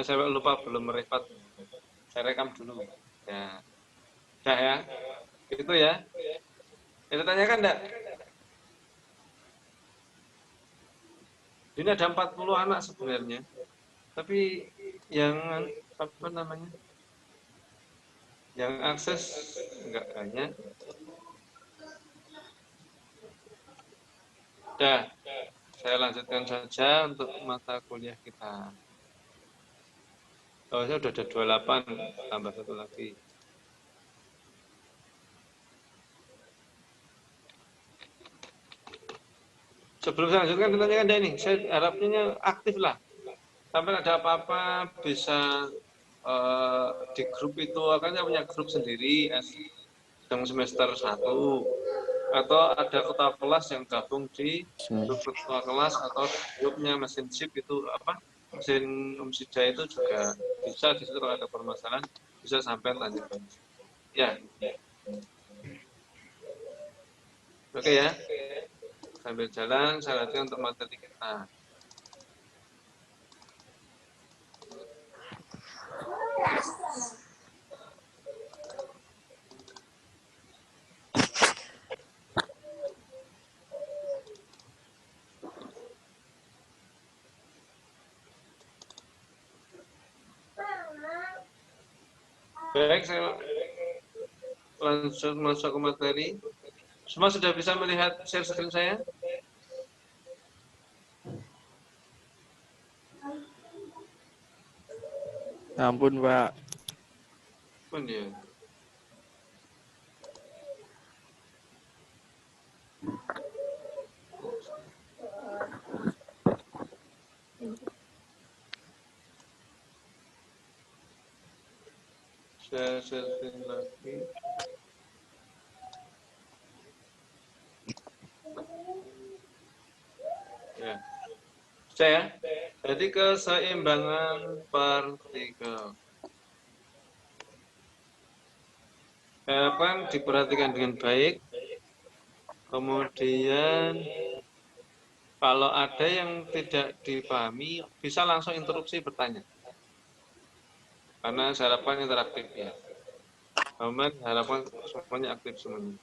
Saya lupa belum merecord. Saya rekam dulu. Ya. Udah ya. Itu ya. Kita tanyakan enggak? Ini ada 40 anak sebenarnya. Tapi yang apa namanya? Yang akses enggak banyak. Udah. Saya lanjutkan saja untuk mata kuliah kita. Oh, saya sudah ada 28, tambah satu lagi. Sebelum saya lanjutkan, ditanyakan deh ini. Saya harapnya aktif lah. Sampai ada apa-apa bisa di grup itu, kan saya punya grup sendiri, sedang semester 1. Atau ada ketua kelas yang gabung di grup ketua kelas atau grupnya mesin chip itu apa? Mesin Umsida itu juga bisa di situ kalau ada permasalahan bisa sampai tanyakan. Ya. Oke ya. Sambil jalan saya lanjutkan untuk materi kita. Baik, saya langsung masuk ke materi. Semua sudah bisa melihat share screen saya? Ampun, Pak. Ampun ya. Saya share screen lagi. Ya. Saya, jadi keseimbangan partikel. Harapkan diperhatikan dengan baik. Kemudian kalau ada yang tidak dipahami, bisa langsung interupsi bertanya. Karena saya harapkan interaktif ya. Teman harapkan semuanya aktif semuanya.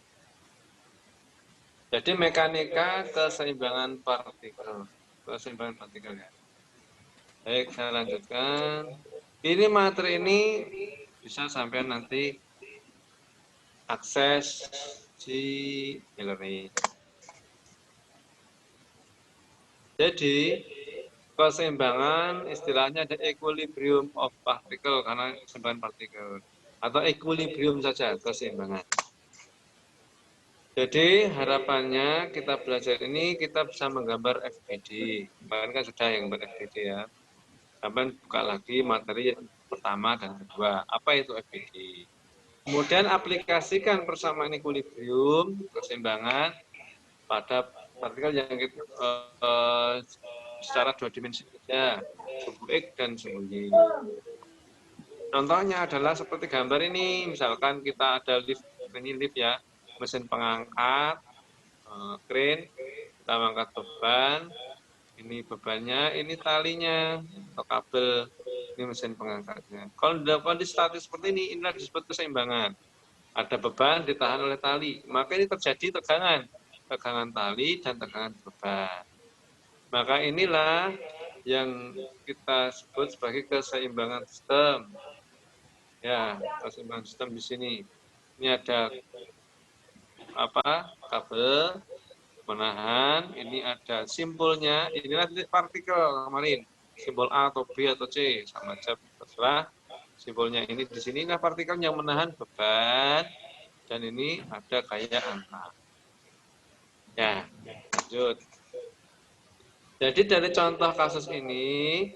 Jadi mekanika keseimbangan partikel. Keseimbangan partikel ya. Baik, saya lanjutkan. Ini materi ini bisa sampai nanti akses di e-learning. Jadi keseimbangan istilahnya ada equilibrium of particle karena keseimbangan partikel atau equilibrium saja keseimbangan. Jadi harapannya kita belajar ini kita bisa menggambar FBD. Kemarin kan sudah yang ber-FBD ya. Sampai buka lagi materi pertama dan kedua. Apa itu FBD? Kemudian aplikasikan persamaan equilibrium keseimbangan pada partikel yang secara dua dimensi saja, suhu X dan suhu Y. Contohnya adalah seperti gambar ini, misalkan kita ada lift, ini lift ya, mesin pengangkat, crane, kita mengangkat beban, ini bebannya, ini talinya, atau kabel, ini mesin pengangkatnya. Kalau dalam kondisi statis seperti ini, inilah disebut keseimbangan. Ada beban ditahan oleh tali, maka ini terjadi tegangan tali dan tegangan beban. Maka inilah yang kita sebut sebagai keseimbangan sistem. Ya, keseimbangan sistem di sini. Ini ada apa? Kabel menahan, ini ada simpulnya, inilah titik partikel kemarin. Simbol A atau B atau C sama aja terserah. Simpulnya ini di sini nah partikel yang menahan beban dan ini ada kayak angka. Ya, lanjut. Jadi dari contoh kasus ini,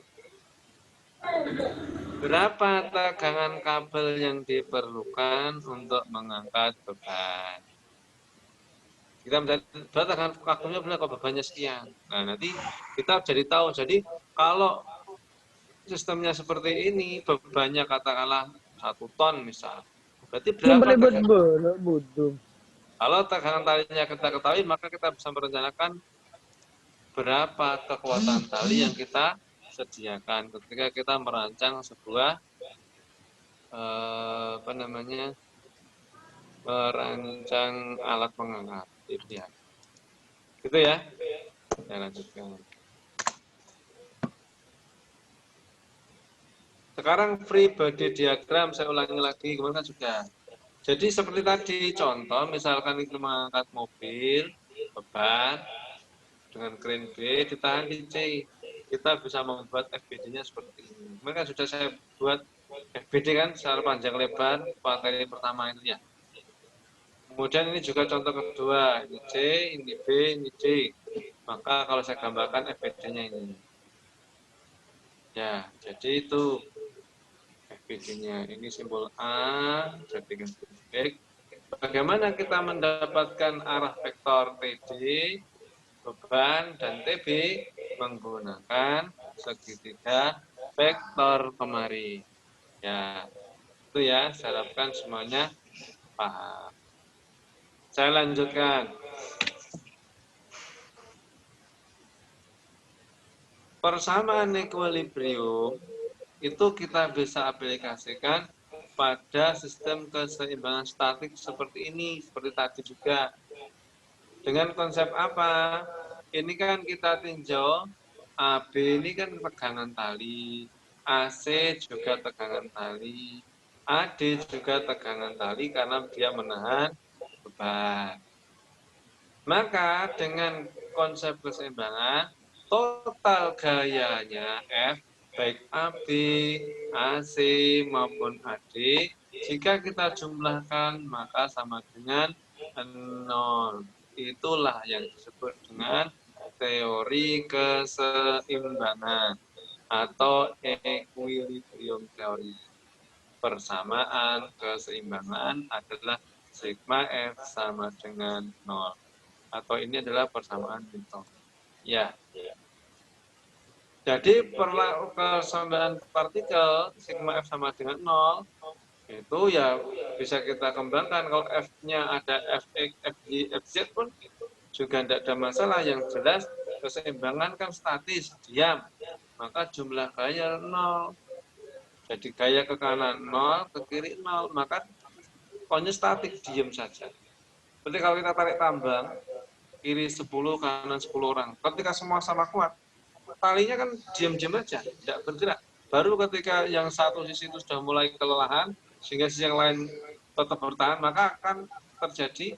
berapa tegangan kabel yang diperlukan untuk mengangkat beban? Kita mencari tegangan kabelnya benar kalau bebannya sekian. Nah, nanti kita jadi tahu. Jadi kalau sistemnya seperti ini, bebannya katakanlah 1 ton misal. Berarti berapa tegangan? Kalau tegangan talinya kita ketahui, maka kita bisa merencanakan berapa kekuatan tali yang kita sediakan ketika kita merancang sebuah merancang alat pengangkat. Itu ya. Gitu ya. Saya lanjutkan. Sekarang free body diagram saya ulangi lagi, kemarin kan sudah. Jadi seperti tadi contoh, misalkan itu mengangkat mobil beban dengan crane B ditahan di C, kita bisa membuat FBD-nya seperti ini. Kemarin kan sudah saya buat FBD kan secara panjang lebar materi pertama itu ya. Kemudian ini juga contoh kedua, ini C, ini B, ini D. Maka kalau saya gambarkan FBD-nya ini. Ya, jadi itu FBD-nya. Ini simbol A, jadikan titik. Bagaimana kita mendapatkan arah vektor TD, beban, dan TB menggunakan segitiga vektor kemari. Ya, itu ya, saya harapkan semuanya paham. Saya lanjutkan. Persamaan ekuilibrium itu kita bisa aplikasikan pada sistem keseimbangan statik seperti ini, seperti tadi juga. Dengan konsep apa? Ini kan kita tinjau, AB ini kan tegangan tali, AC juga tegangan tali, AD juga tegangan tali karena dia menahan beban. Maka dengan konsep keseimbangan, total gayanya F, baik AB, AC, maupun AD, jika kita jumlahkan maka sama dengan 0. Itulah yang disebut dengan teori keseimbangan atau equilibrium theory. Persamaan keseimbangan adalah sigma F sama dengan 0. Atau ini adalah persamaan Newton. Ya. Jadi persamaan partikel sigma F sama dengan 0 itu ya bisa kita kembangkan. Kalau F-nya ada Fx, Fy, Fz pun juga tidak ada masalah. Yang jelas keseimbangan kan statis, diam. Maka jumlah gaya 0. Jadi gaya ke kanan 0, ke kiri 0. Maka pokoknya statik, diam saja. Seperti kalau kita tarik tambang, kiri 10, kanan 10 orang. Ketika semua sama kuat, talinya kan diam-diam aja, tidak bergerak. Baru ketika yang satu sisi itu sudah mulai kelelahan, sehingga sisi yang lain tetap bertahan, maka akan terjadi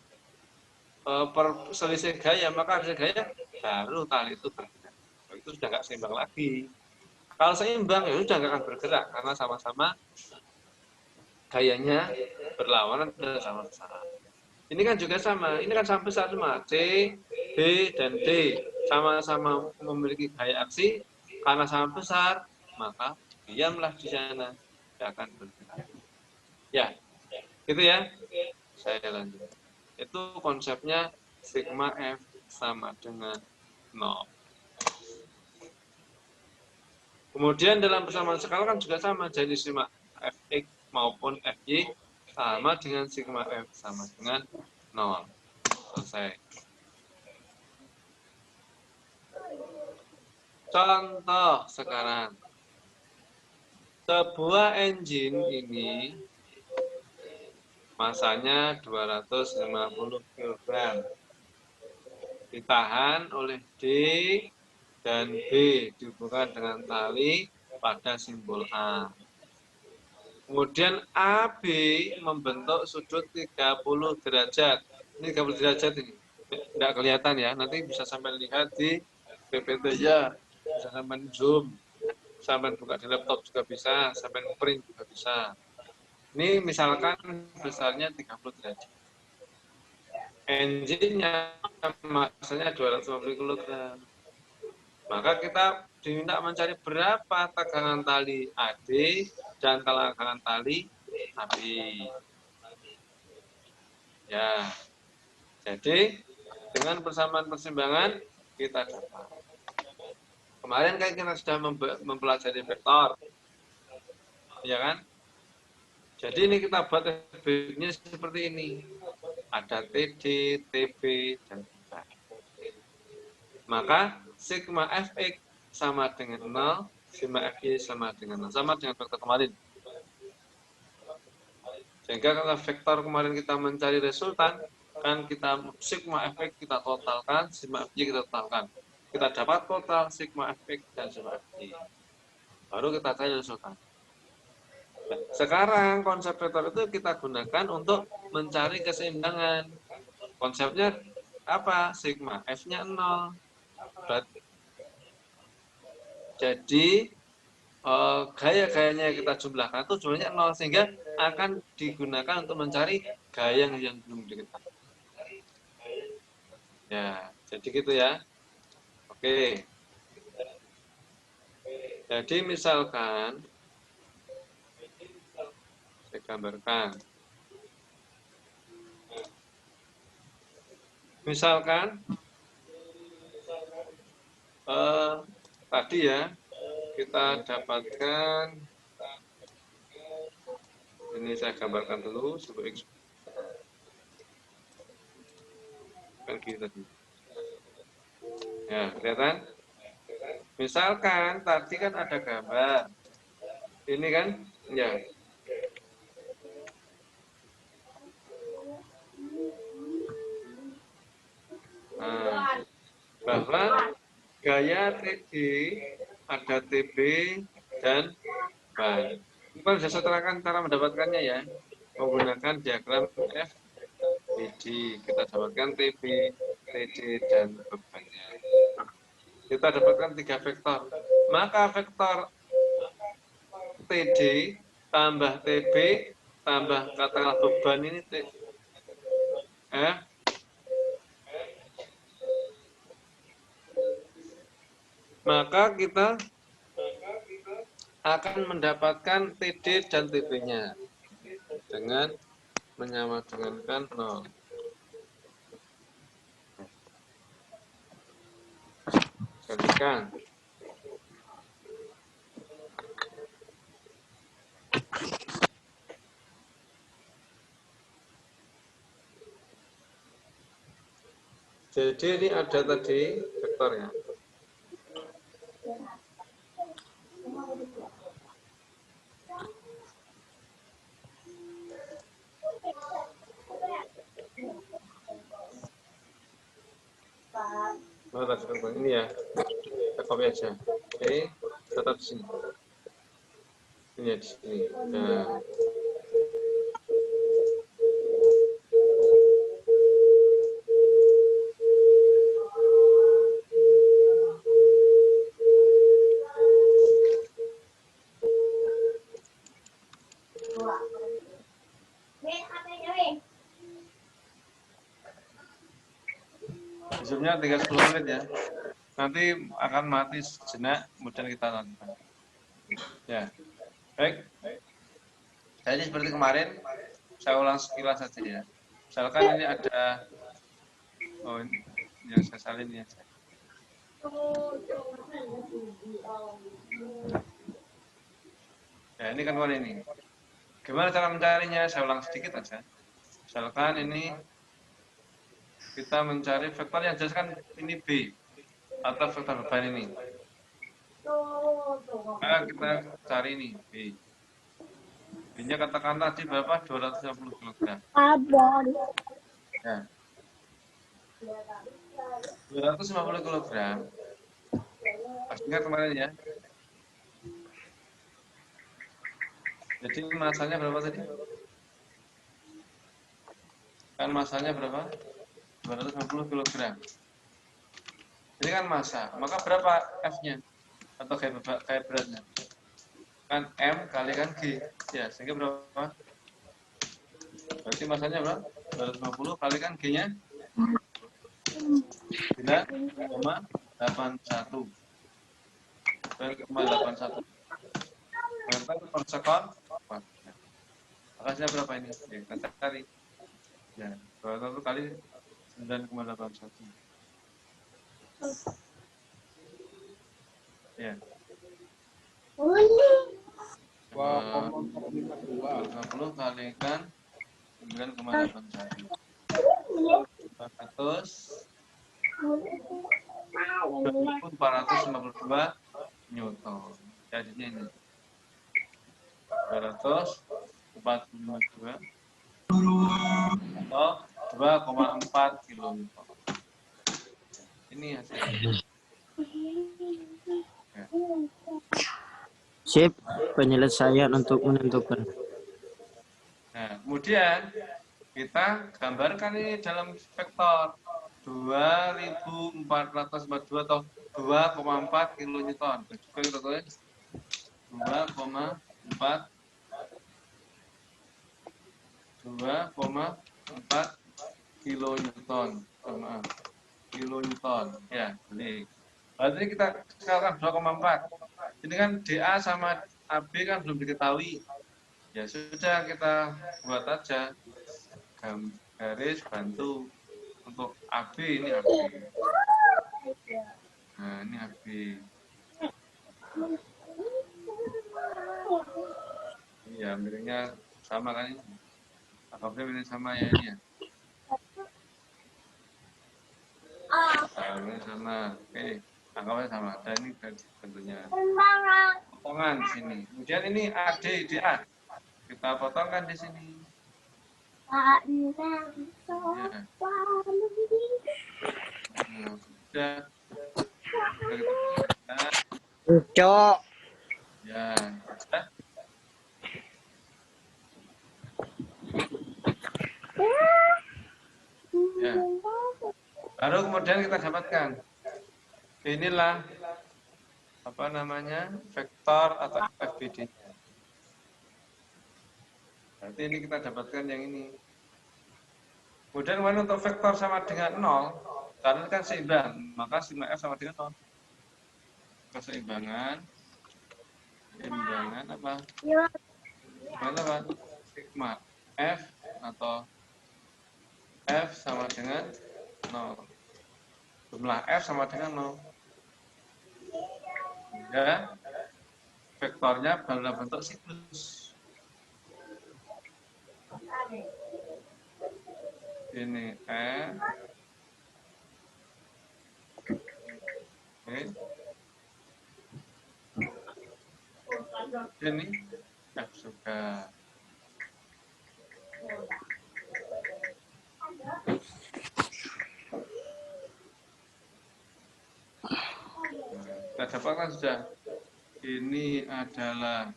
selisih gaya. Maka selisih gaya, baru tali itu bergerak. Itu sudah nggak seimbang lagi. Kalau seimbang, ya sudah nggak akan bergerak, karena sama-sama gayanya berlawanan dan sama-sama. Ini kan juga sama, ini kan sampai saat semua C, B, dan D sama-sama memiliki gaya aksi, karena sama besar, maka diamlah di sana, tidak akan bergerak. Ya, gitu ya. Saya lanjut. Itu konsepnya sigma F sama dengan 0. Kemudian dalam persamaan skala kan juga sama, jadi sigma Fx maupun Fy sama dengan sigma F sama dengan 0. Selesai. Contoh sekarang. Sebuah engine ini masanya 250 kg. Ditahan oleh D dan B dihubungkan dengan tali pada simbol A. Kemudian AB membentuk sudut 30 derajat. Ini 30 derajat ini. Tidak kelihatan ya, nanti bisa sampai lihat di PPT-nya, bisa sampai zoom, sampai buka di laptop juga bisa, sampai print juga bisa. Ini misalkan besarnya 30 derajat. Engine-nya masanya 250 kg. Maka kita diminta mencari berapa tegangan tali AD dan tegangan tali AB. Ya, jadi dengan persamaan persimbangan kita dapat. Kemarin kan kita sudah mempelajari vektor, ya kan? Jadi ini kita buat FB-nya seperti ini. Ada TD, TB, dan TB. Maka sigma Fx sama dengan 0, sigma FY sama dengan vektor kemarin. Sehingga kalau vektor kemarin kita mencari resultan, kan kita sigma Fx kita totalkan, sigma Fy kita totalkan. Kita dapat total sigma Fx dan sigma Fy. Baru kita cari resultan. Nah, sekarang konsep vektor itu kita gunakan untuk mencari keseimbangan. Konsepnya apa? Sigma F-nya 0. Jadi gaya-gayanya yang kita jumlahkan itu jumlahnya 0, sehingga akan digunakan untuk mencari gaya yang belum diketahui. Ya, jadi gitu ya. Oke. Jadi misalkan saya gambarkan. Misalkan tadi ya kita dapatkan, ini saya gambarkan dulu sebagai kan gitu tadi. Ya, kelihatan? Misalkan tadi kan ada gambar. Ini kan, ya. Nah, bahwa gaya TD ada TB dan ban. Kita sudah saya terangkan cara mendapatkannya ya. Menggunakan diagram FBD. Kita dapatkan TB, TD, dan bebannya. Kita dapatkan 3 vektor. Maka vektor TD tambah TB tambah katakanlah beban ini maka kita akan mendapatkan TD dan TB-nya dengan menyamadengankan 0. Kalikan. Jadi ini ada tadi vektornya. Oh, tadi vektor ini ya. Kita copy aja. Oke, tetap di sini. Ini ya di sini. Nah. Zoom-nya 30 menit ya. Nanti akan mati sejenak, kemudian kita lanjutkan. Ya, baik. Jadi seperti kemarin, saya ulang sekilas saja ya. Misalkan ini ada, ini yang saya salin ya. Ya, ini kan warna ini. Gimana cara mencarinya? Saya ulang sedikit aja. Misalkan ini kita mencari vektor yang jelas kan ini B atau vektor beban ini. Maka kita cari ini B. B-nya katakan tadi berapa? 250 kg. Ya. 250 kg. Pasti ingat kemarin ya. Jadi masanya berapa tadi? Kan masanya berapa? 250 kg. Ini kan massa. Maka berapa F-nya? Atau kayak beratnya? Kan M kalikan G. Ya, sehingga berapa? Berarti masanya berapa? 250 kalikan G-nya? 9,81. 9,81. Meter per sekon. Makanya berapa ini? Ya, kita cari. Ya, 200 kali 9,81. Ya. 250 kalikan 9,81. 452 Newton. jadinya ini 242 atau 2,4 kilonewton. Ini hasilnya. Ya. Sip, penyelesaian untuk menentukan. Nah, kemudian kita gambarkan ini dalam vektor 2442 atau 2,4 kilonewton. Juga kita tulis 2,4 kilonewton. Maaf, kilonewton. Ya, ini. Berarti kita sekarang 2,4. Ini kan DA sama AB kan belum diketahui. Ya sudah, kita buat aja garis bantu untuk AB. Ini AB. Nah, ini AB. Iya, miringnya sama kan ini. Angkanya miring sama ya ini ya. Angkanya sama. Oke, angkanya sama. Dan ini bentuknya potongan di sini. Kemudian ini AD, DA. Kita potongkan di sini. Ya. Nah, sudah. Cok. Ya, sudah. Ya. Baru kemudian kita dapatkan. Inilah apa namanya? Vektor atau FBD. Berarti ini kita dapatkan yang ini. Kemudian untuk vektor sama dengan 0, karena ini kan seimbang, maka sigma F sama dengan 0. Keseimbangan apa? Gimana apa? Sigma F atau F sama dengan 0. Jumlah F sama dengan 0. Sehingga vektornya dalam bentuk siklus. Ini F. Oke. Ini F juga. Kita dapatkan sudah. Ini adalah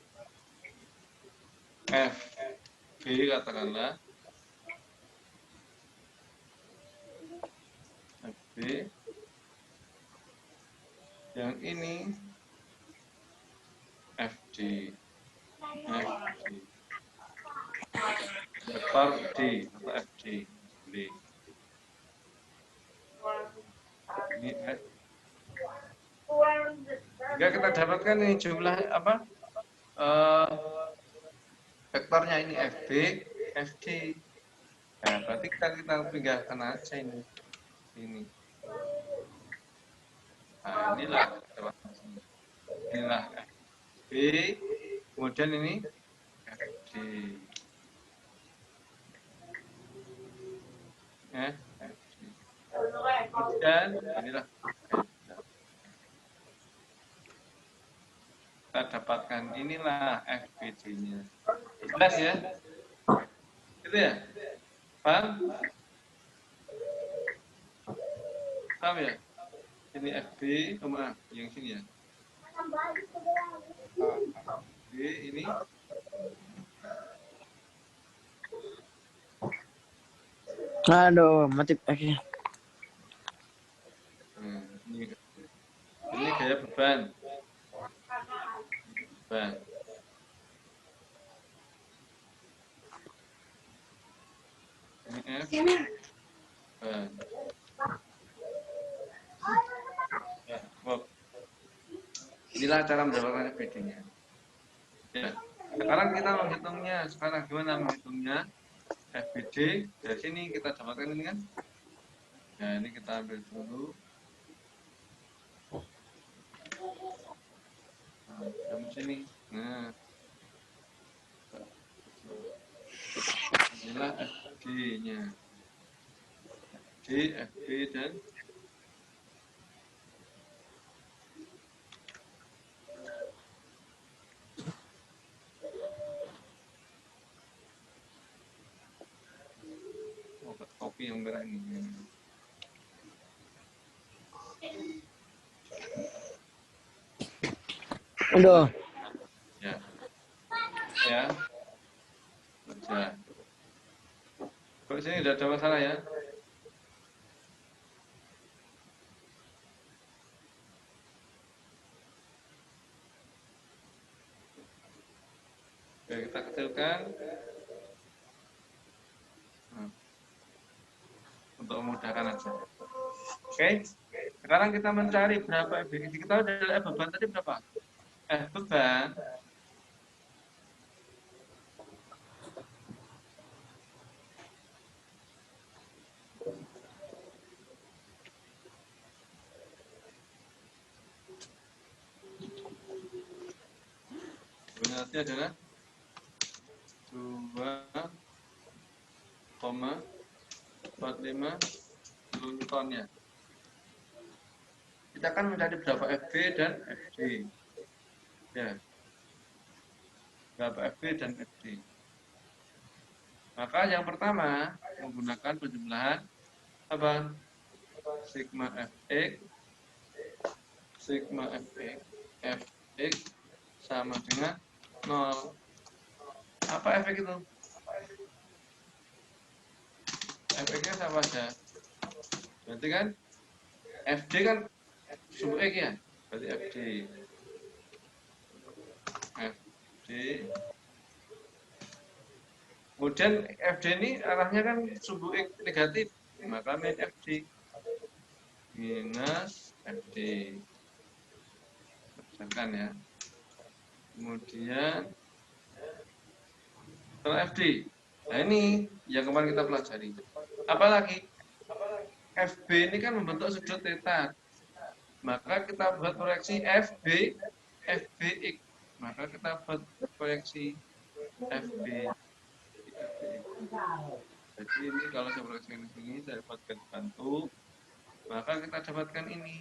FB katakanlah. FB. Yang ini FD. Vektor D atau FD. Ini F. Jika kita dapatkan ini jumlah apa? Vektornya ini FB, FD. Nah, berarti kita pindahkan aja ini. Ini. Nah, inilah FB. Kemudian ini FD. FD. Kemudian inilah kita dapatkan inilah FBD-nya. Jelas ya? Gitu ya? Paham? Paham ya? Ini FB, maaf, yang sini ya. FB ini Aduh, mati pakai. Ini gaya beban. Ini F. Beban. Ya, inilah cara mendapatkan FBD-nya. Ya. Sekarang kita menghitungnya. Sekarang gimana menghitungnya? FBD dari sini kita dapatkan ini kan? Nah, ini kita ambil dulu. Nah, dari sini. Nah, inilah FD-nya. FB dan yang merah ini. Aduh. Ya. Ya. Baca. Kok sini tidak ada masalah ya? Oke, kita kecilkan. Nah, untuk memudahkan aja. Oke. Sekarang kita mencari berapa efek. Kita udah beban tadi berapa? Beban. Berarti adalah 2,45 kilonewton ya. Kita akan mencari berapa FB dan FD. Ya. Berapa FB dan FD. Maka yang pertama menggunakan penjumlahan apa? Sigma Fx Fx sama dengan 0. Apa efek itu? Efeknya sama saja. Berarti kan FD kan sub X ya. Berarti FD. Kemudian FD ini arahnya kan sub X negatif. Maka min FD minus FD. Misalkan ya. Kemudian setelah FD. Nah ini yang kemarin kita pelajari. Apalagi FB ini kan membentuk sudut theta. Maka kita buat proyeksi FBX. Maka kita buat proyeksi FB. Jadi ini kalau saya proyeksi di sini saya dapatkan bantu. Maka kita dapatkan ini.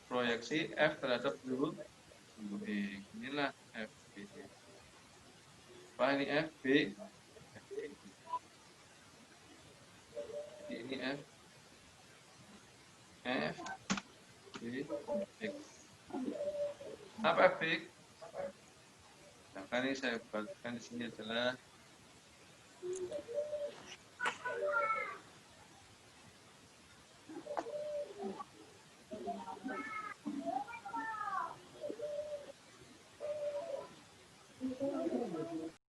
Proyeksi F terhadap sumbu X. Inilah FB. Apa ini FB? Ini F B X. Apa F B X? Nah, ini saya buatkan di sini adalah